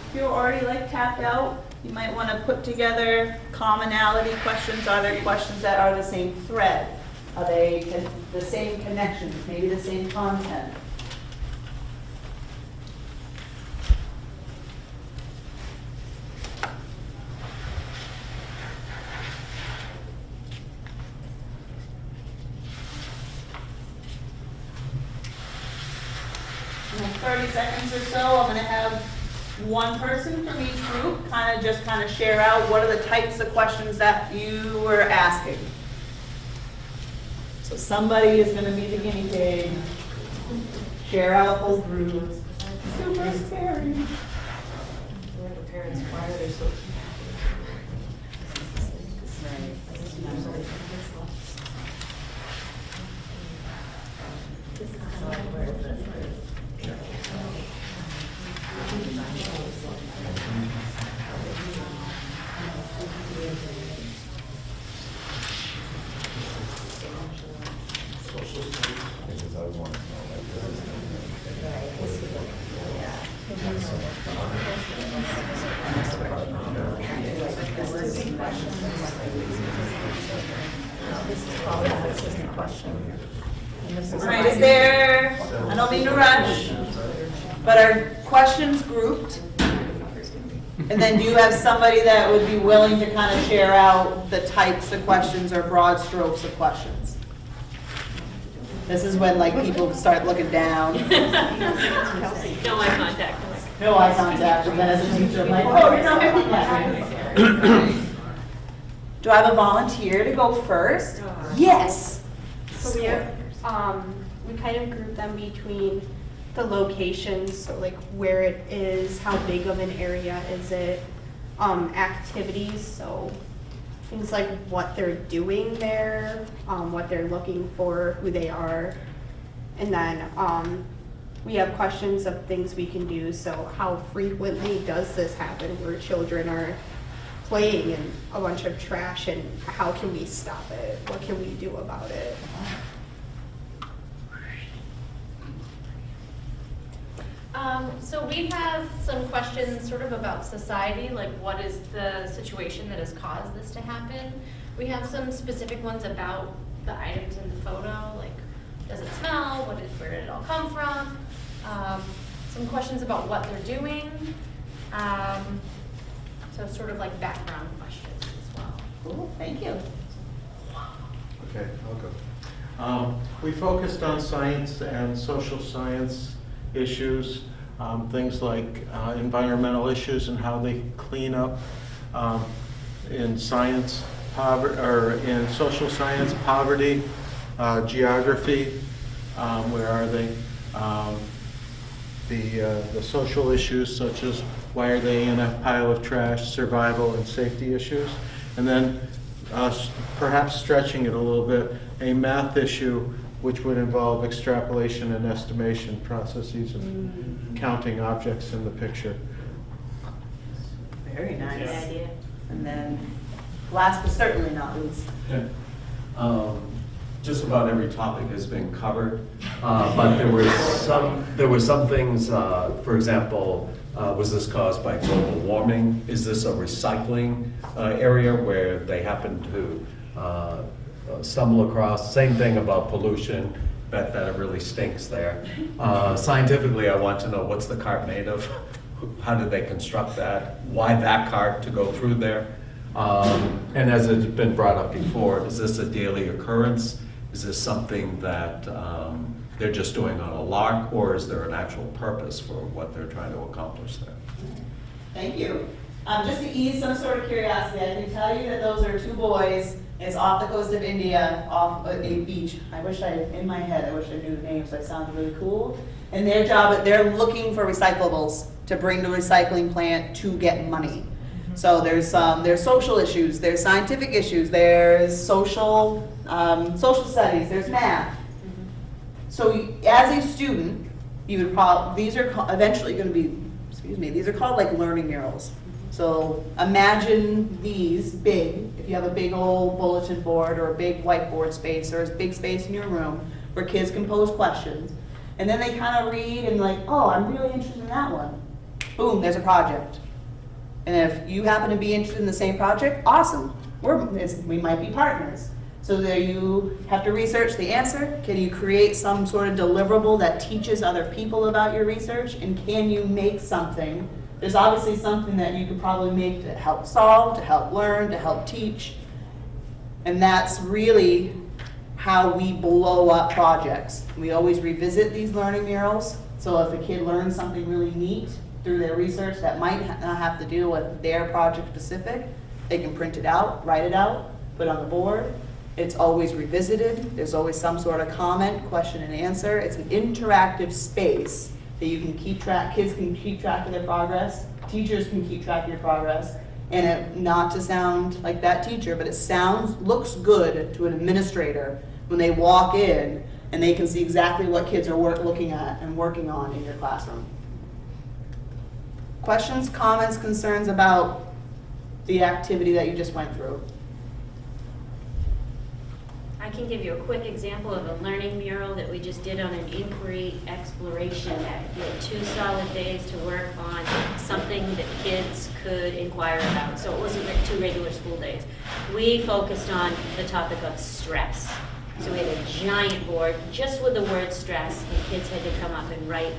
If you're already like tapped out, you might want to put together commonality questions. Are there questions that are the same thread? Are they the same connections, maybe the same content? In 30 seconds or so, I'm going to have one person from each group kind of share out what are the types of questions that you were asking. So somebody is going to be the guinea pig. Share out whole group. Super scary. Where the parents, why are they so? All right, is there, I don't mean to rush, but are questions grouped? And then do you have somebody that would be willing to kind of share out the types of questions or broad strokes of questions? This is when like people start looking down. No eye contact. No eye contact, and then as a teacher, I'm like, oh, you're not looking at me. Do I have a volunteer to go first? Yes. So we kind of group them between the locations, so like where it is, how big of an area is it, activities, so things like what they're doing there, what they're looking for, who they are, and then we have questions of things we can do, so how frequently does this happen where children are playing in a bunch of trash, and how can we stop it? What can we do about it? So we have some questions sort of about society, like what is the situation that has caused this to happen? We have some specific ones about the items in the photo, like does it smell? Where did it all come from? Some questions about what they're doing. So sort of like background questions as well. Cool, thank you. Okay, I'll go. We focused on science and social science issues, things like environmental issues and how they clean up in science, or in social science, poverty, geography, where are they? The social issues such as why are they in a pile of trash, survival and safety issues. And then perhaps stretching it a little bit, a math issue which would involve extrapolation and estimation processes of counting objects in the picture. Very nice. Good idea. And then, last but certainly not least. Just about every topic has been covered, but there were some things, for example, was this caused by global warming? Is this a recycling area where they happen to stumble across? Same thing about pollution, bet that it really stinks there. Scientifically, I want to know what's the cart made of? How did they construct that? Why that cart to go through there? And as it's been brought up before, is this a daily occurrence? Is this something that they're just doing on a lark, or is there an actual purpose for what they're trying to accomplish there? Thank you. Just to ease some sort of curiosity, I can tell you that those are two boys. It's off the coast of India, off a beach. I wish in my head, I wish I knew the names, that sounded really cool. And their job, they're looking for recyclables to bring to a recycling plant to get money. So there's social issues, there's scientific issues, there's social studies, there's math. So as a student, you would probably, these are eventually going to be, these are called like learning murals. So imagine these big, if you have a big old bulletin board or a big whiteboard space or a big space in your room where kids can pose questions. And then they kind of read and like, oh, I'm really interested in that one. Boom, there's a project. And if you happen to be interested in the same project, awesome. We might be partners. So there you have to research the answer. Can you create some sort of deliverable that teaches other people about your research? And can you make something? There's obviously something that you could probably make to help solve, to help learn, to help teach. And that's really how we blow up projects. We always revisit these learning murals. So if a kid learns something really neat through their research that might not have to deal with their project specific, they can print it out, write it out, put it on the board. It's always revisited. There's always some sort of comment, question and answer. It's an interactive space that you can keep track, kids can keep track of their progress, teachers can keep track of your progress, and it, not to sound like that teacher, but it looks good to an administrator when they walk in and they can see exactly what kids are looking at and working on in your classroom. Questions, comments, concerns about the activity that you just went through? I can give you a quick example of a learning mural that we just did on an inquiry exploration day. We had 2 solid days to work on something that kids could inquire about. So it wasn't like 2 regular school days. We focused on the topic of stress. So we had a giant board just with the word stress, and kids had to come up and write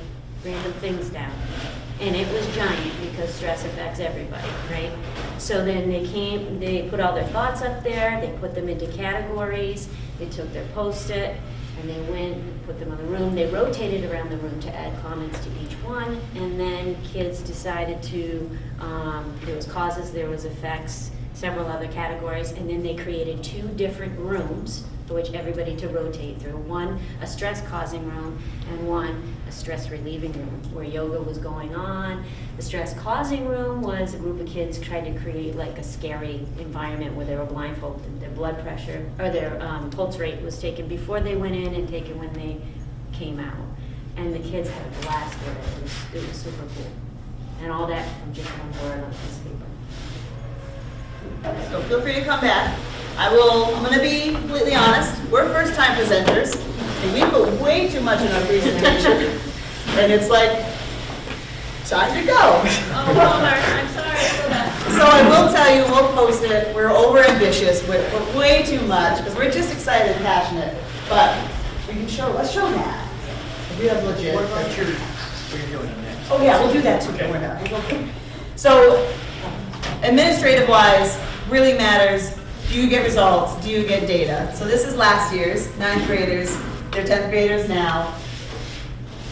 random things down. And it was giant because stress affects everybody, right? So then they put all their thoughts up there, they put them into categories, they took their Post-it, and they went and put them on the room. They rotated around the room to add comments to each one, and then kids decided to, there was causes, there was effects, several other categories, and then they created 2 different rooms for which everybody to rotate through. One, a stress-causing room, and one, a stress-relieving room, where yoga was going on. The stress-causing room was a group of kids trying to create like a scary environment where they were blindfolded. Their blood pressure, or their pulse rate was taken before they went in and taken when they came out. And the kids had a blast with it. It was super cool. And all that from just one board on a piece of paper. So feel free to come back. I'm going to be completely honest. We're first-time presenters, and we put way too much in our presentation, and it's like, time to go. Oh, Homer, I'm sorry for that. So I will tell you, we'll post it. We're over-ambitious. We're way too much, because we're just excited and passionate. But we can show, let's show that. We have legit. What about your, what you're doing next? Oh yeah, we'll do that too. Okay. So, administrative-wise, really matters. Do you get results? Do you get data? So this is last year's, 9th graders. They're 10th graders now.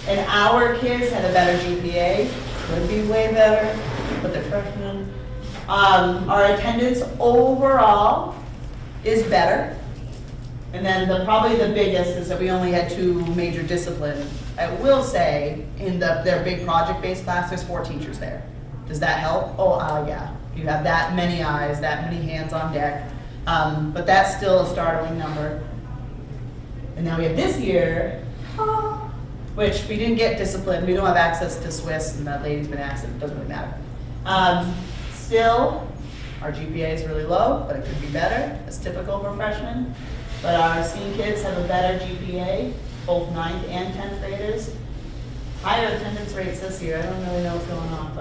And our kids had a better GPA. Could be way better, but they're freshmen. Our attendance overall is better. And then probably the biggest is that we only had 2 major disciplines. I will say, in their big project-based class, there's 4 teachers there. Does that help? Oh, yeah. You have that many eyes, that many hands on deck. But that's still a startling number. And now we have this year, which we didn't get discipline. We don't have access to Swiss, and that lady's been absent. It doesn't really matter. Still, our GPA is really low, but it could be better. It's typical for freshmen. But our C kids have a better GPA, both 9th and 10th graders. Higher attendance rates this year. I don't really know what's going on,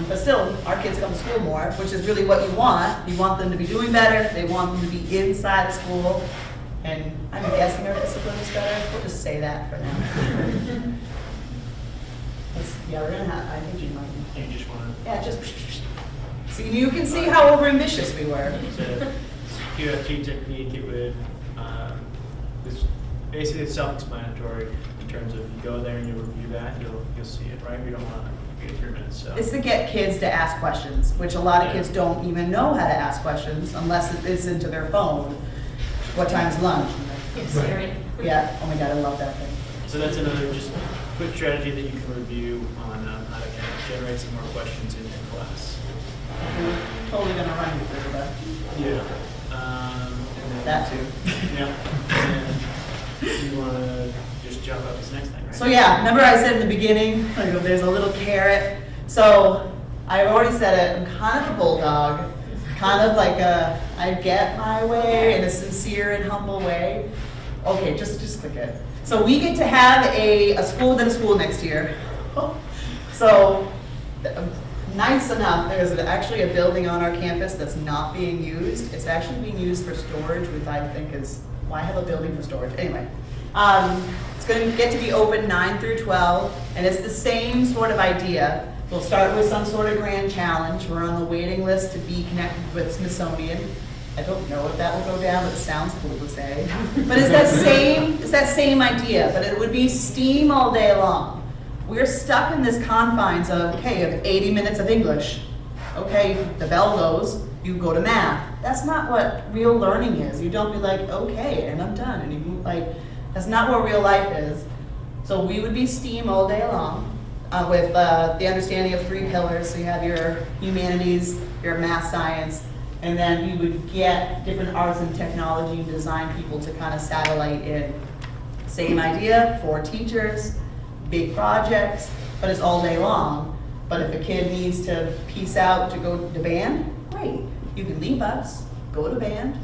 but still, our kids come to school more, which is really what you want. You want them to be doing better. They want them to be inside of school. And I'm guessing our discipline is better. We'll just say that for now. Yeah, we're gonna have, I think you might. You just want to. Yeah, just, so you can see how overambitious we were. It's a QFT technique. It would, basically it's self-explanatory in terms of you go there and you review that, you'll see it, right? We don't want to get 3 minutes. So. It's to get kids to ask questions, which a lot of kids don't even know how to ask questions unless it's into their phone. What time's lunch? Right. Yeah, oh my God, I love that thing. So that's another just quick strategy that you can review on how to kind of generate some more questions in your class. Totally gonna run you through that. Yeah. And then, That too. Yeah. And then you want to just jump up to this next thing, right? So yeah, remember I said in the beginning, there's a little carrot. So I've already said it, I'm kind of a bulldog, kind of like I get my way in a sincere and humble way. Okay, just click it. So we get to have a school within a school next year. So nice enough, there's actually a building on our campus that's not being used. It's actually being used for storage, which I think is, why have a building for storage? Anyway, it's going to get to be open 9 through 12, and it's the same sort of idea. We'll start with some sort of grand challenge. We're on the waiting list to be connected with Smithsonian. I don't know if that will go down, but it sounds cool to say. But it's that same idea, but it would be STEAM all day long. We're stuck in this confines of, okay, you have 80 minutes of English. Okay, the bell goes, you go to math. That's not what real learning is. You don't be like, okay, and I'm done. And you like, that's not what real life is. So we would be STEAM all day long with the understanding of 3 pillars. So you have your humanities, your math, science, and then we would get different arts and technology and design people to kind of satellite in. Same idea, 4 teachers, big projects, but it's all day long. But if a kid needs to peace out to go to band, great. You can leave us, go to band,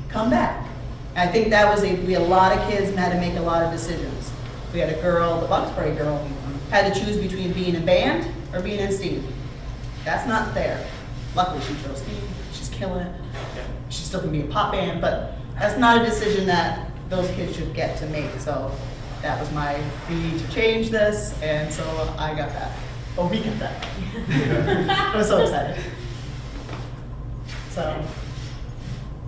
come back. And I think that was we had a lot of kids and had to make a lot of decisions. We had a girl, the Bucksbury girl, had to choose between being in band or being in STEAM. That's not fair. Luckily she chose STEAM, she's killing it. She's still gonna be in pop band, but that's not a decision that those kids should get to make. So that was we need to change this, and so I got that. Oh, we got that. I was so excited. So,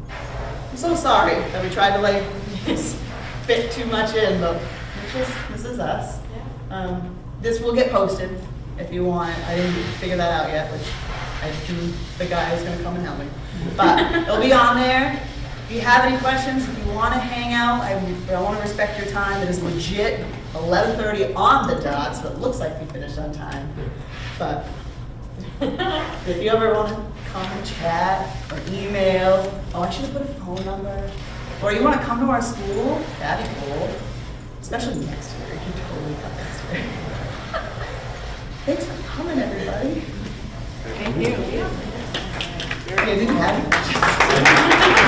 I'm so sorry that we tried to fit too much in, but this is us. This will get posted if you want. I didn't figure that out yet, which the guy is gonna come and help me. But it'll be on there. If you have any questions, if you want to hang out, I want to respect your time. It is legit 11:30 on the dot, so it looks like we finished on time. But if you ever want to come and chat or email, I should have put a phone number. Or you want to come to our school, that'd be cool. Especially next year, you can totally come next year. Thanks for coming, everybody. Thank you. Okay, did you have any questions?